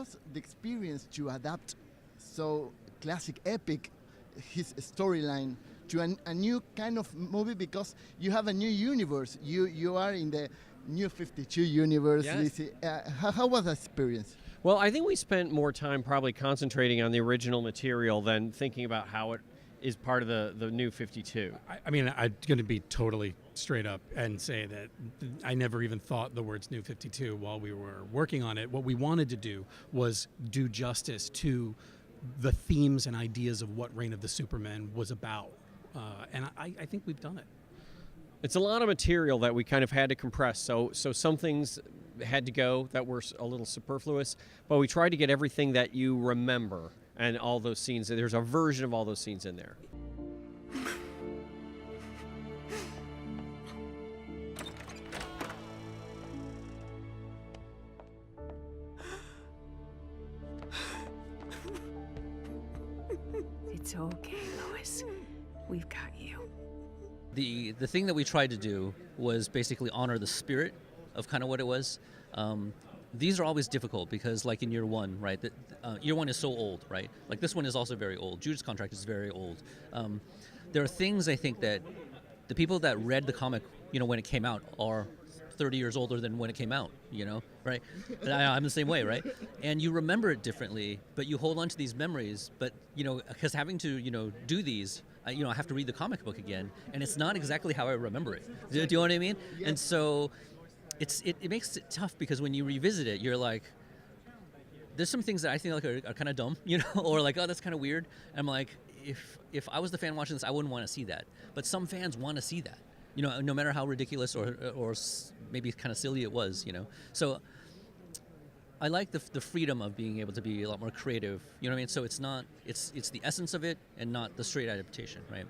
was the experience to adapt so classic epic, his storyline, to a new kind of movie, because you have a new universe. You are in the new 52 universe. Yes. How was that experience? Well, I think we spent more time probably concentrating on the original material than thinking about how it is part of the new 52. I mean, I'm going to be totally straight up and say that I never even thought the words New 52 while we were working on it. What we wanted to do was do justice to the themes and ideas of what Reign of the Supermen was about. And I think we've done it. It's a lot of material that we kind of had to compress. So some things had to go that were a little superfluous, but we tried to get everything that you remember and all those scenes. There's a version of all those scenes in there. It's okay, Lois. We've got you. The thing that we tried to do was basically honor the spirit of kind of what it was. These are always difficult because, like in year one, right? Year one is so old, right? Like this one is also very old. Judas Contract is very old. There are things I think that the people that read the comic, when it came out, are 30 years older than when it came out, right? I'm the same way, right? And you remember it differently, but you hold on to these memories. But because having to do these, I have to read the comic book again, and it's not exactly how I remember it. Do you know what I mean? Yes. And so it makes it tough because when you revisit it, you're like, there's some things that I think like are kind of dumb, or like, oh, that's kind of weird. And I'm like, if I was the fan watching this, I wouldn't want to see that. But some fans want to see that, no matter how ridiculous or maybe kind of silly it was, So I like the freedom of being able to be a lot more creative, you know what I mean? So it's the essence of it and not the straight adaptation, right?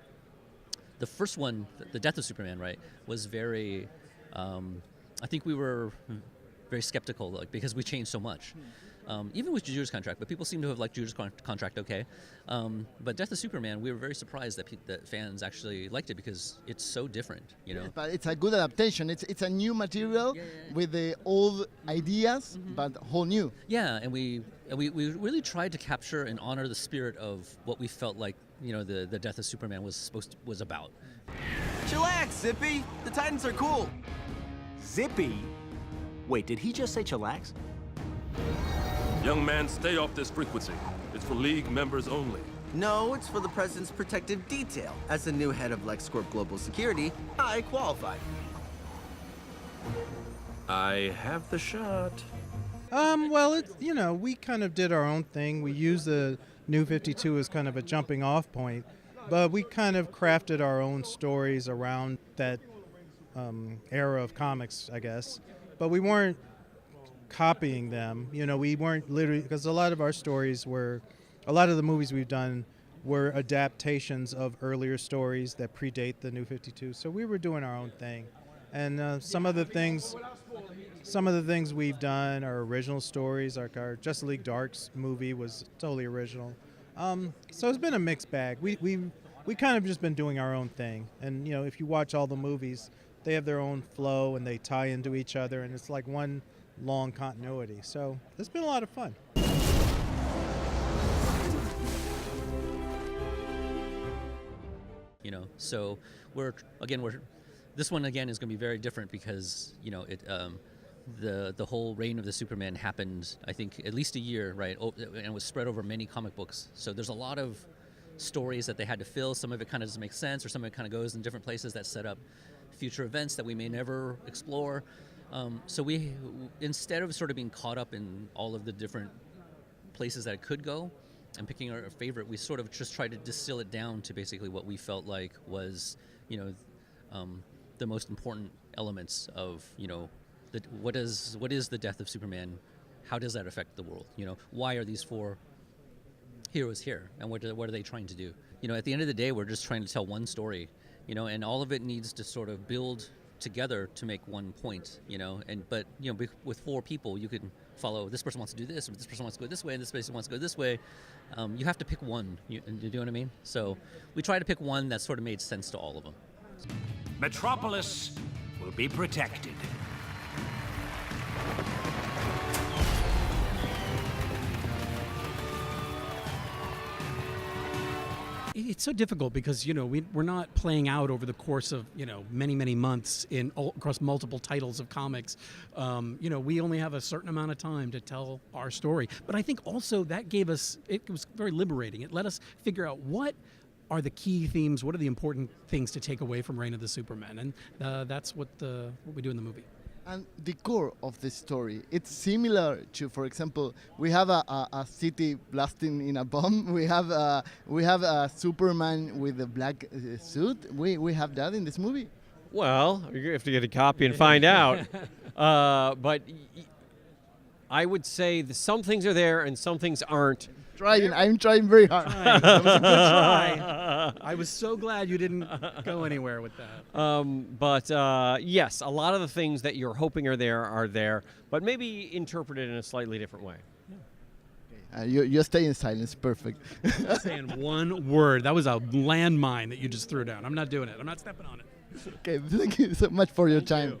The first one, The Death of Superman, right, was very, I think we were very skeptical, like, because we changed so much. Even with Judas Contract, but people seem to have liked Judas Contract okay. But Death of Superman, we were very surprised that fans actually liked it because it's so different, Yes, but it's a good adaptation. It's a new material with the old ideas, but whole new. Yeah, and we really tried to capture and honor the spirit of what we felt like the Death of Superman was about. Chillax, Zippy. The Titans are cool. Zippy? Wait, did he just say chillax? Young man, stay off this frequency. It's for League members only. No, it's for the President's protective detail. As the new head of LexCorp Global Security, I qualify. I have the shot. Well, it's, we kind of did our own thing. We used the New 52 as kind of a jumping off point, but we kind of crafted our own stories around that era of comics, I guess. But we weren't copying them. We weren't literally, because a lot of the movies we've done were adaptations of earlier stories that predate the New 52. So we were doing our own thing. And some of the things we've done are original stories, like our Justice League Darks movie was totally original. So it's been a mixed bag. We kind of just been doing our own thing. And if you watch all the movies, they have their own flow and they tie into each other, and it's like one long continuity. So it's been a lot of fun. So this one again is going to be very different because the whole reign of the Superman happened, I think, at least a year, right? And it was spread over many comic books. So there's a lot of stories that they had to fill. Some of it kind of doesn't make sense, or some of it kind of goes in different places that set up future events that we may never explore. So we, instead of sort of being caught up in all of the different places that it could go and picking our favorite, we sort of just tried to distill it down to basically what we felt like was, the most important elements of, what is the death of Superman? How does that affect the world? Why are these four heroes here, and what are they trying to do? At the end of the day, we're just trying to tell one story, and all of it needs to sort of build together to make one point, but with four people, you can follow, this person wants to do this, or this person wants to go this way, and this person wants to go this way. You have to pick one, you know what I mean? So we try to pick one that sort of made sense to all of them. Metropolis will be protected. It's so difficult because we're not playing out over the course of many months across multiple titles of comics. We only have a certain amount of time to tell our story. But I think also that it was very liberating. It let us figure out what are the key themes, what are the important things to take away from Reign of the Supermen, and that's what we do in the movie. And the core of the story, it's similar to, for example, we have a city blasting in a bomb. We have a Superman with a black suit. We have that in this movie. Well, you have to get a copy and find out. But I would say that some things are there and some things aren't. I'm trying very hard. That was a good try. I was so glad you didn't go anywhere with that. But yes, a lot of the things that you're hoping are there, but maybe interpreted in a slightly different way. You stay in silence. Perfect. Saying one word. That was a landmine that you just threw down. I'm not doing it. I'm not stepping on it. Okay, thank you so much for your time.